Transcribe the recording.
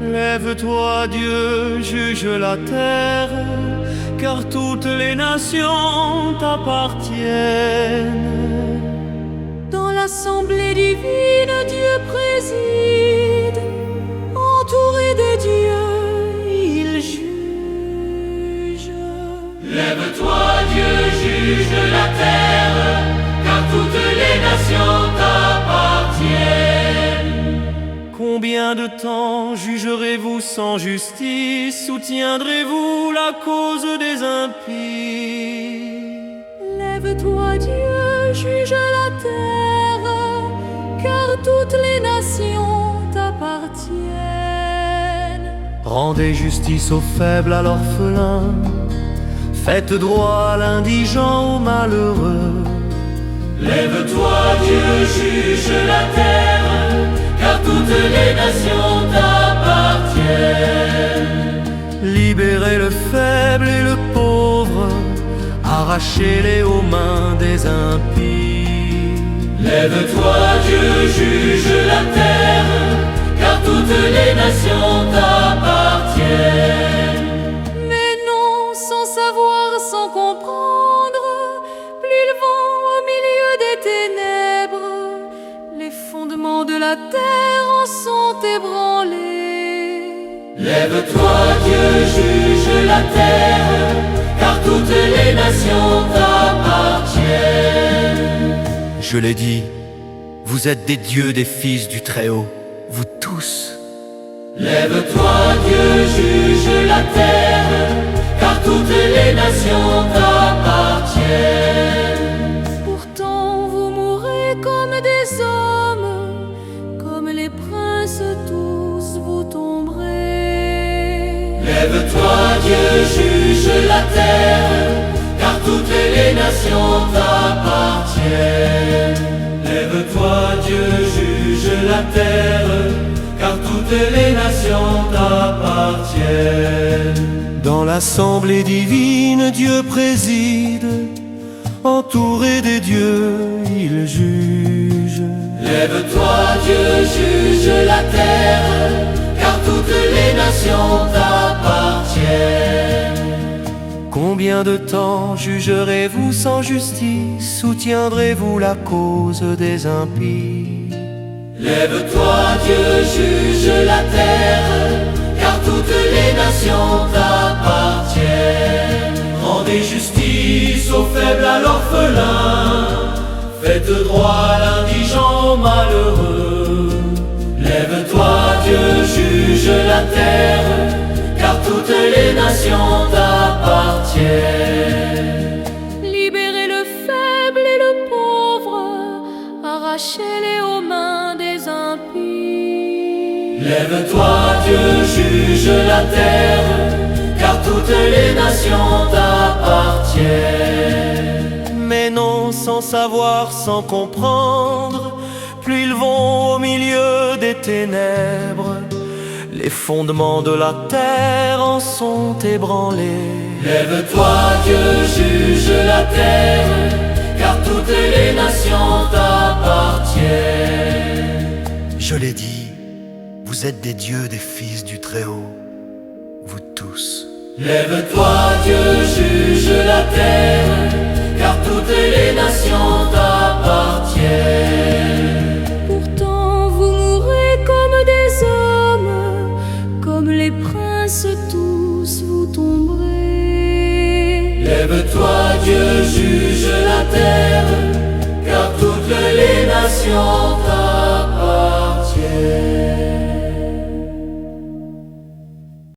Lève-toi, Dieu, juge la terre, car toutes les nations t'appartiennent. Dans l'assemblée divine, Dieu préside, entouré des dieux, il juge. Lève-toi, Dieu, juge la terre, car toutes les nations t'appartiennent. Combien de temps jugerez-vous sans justice? Soutiendrez-vous la cause des impies? Lève-toi, Dieu, juge la terre, car toutes les nations t'appartiennent. Rendez justice aux faibles, à l'orphelin, faites droit à l'indigent, au malheureux. Lève-toi, Dieu, juge la terre, car toutes les nations t'appartiennent. Libérez le faible et le pauvre, arrachez-les aux mains des impies. Lève-toi, Dieu, juge la terre, car toutes les nations t'appartiennent. Mais non, sans savoir, sans comprendre, plus ils vont au milieu des ténèbres, les fondements de la terre en sont ébranlés. Lève-toi, Dieu, juge la terre, car toutes les nations t'appartiennent. Je l'ai dit, vous êtes des dieux, des fils du Très-Haut, vous tous. Lève-toi, Dieu, juge la terre, car toutes les nations t'appartiennent. Pourtant vous mourrez comme des hommes, comme les princes tous vous tomberez. Lève-toi, Dieu, juge la terre, car toutes les nations t'appartiennent. Lève-toi, Dieu, juge la terre, car toutes les nations t'appartiennent. Dans l'assemblée divine, Dieu préside, entouré des dieux, il juge. Lève-toi, Dieu, juge la terre, car toutes les nations t'appartiennent. Combien de temps jugerez-vous sans justice? Soutiendrez-vous la cause des impies? Lève-toi, Dieu, juge la terre, car toutes les nations t'appartiennent. Rendez justice aux faibles, à l'orphelin, faites droit à l'indigent, au malheureux. Lève-toi, Dieu, juge la terre, car toutes les nations t'appartiennent. Libérez le faible et le pauvre, arrachez-les aux mains des impies. Lève-toi, Dieu, juge la terre, car toutes les nations t'appartiennent. Mais non, sans savoir, sans comprendre, plus ils vont au milieu des ténèbres, les fondements de la terre en sont ébranlés. Lève-toi, Dieu, juge la terre, car toutes les nations t'appartiennent. Je l'ai dit, vous êtes des dieux, des fils du Très-Haut, vous tous. Lève-toi, Dieu, juge la terre, car toutes les nations t'appartiennent. Pourtant vous mourrez comme des hommes, comme les princes tous vous tomberez. Lève-toi, Dieu, juge la terre, car toutes les nations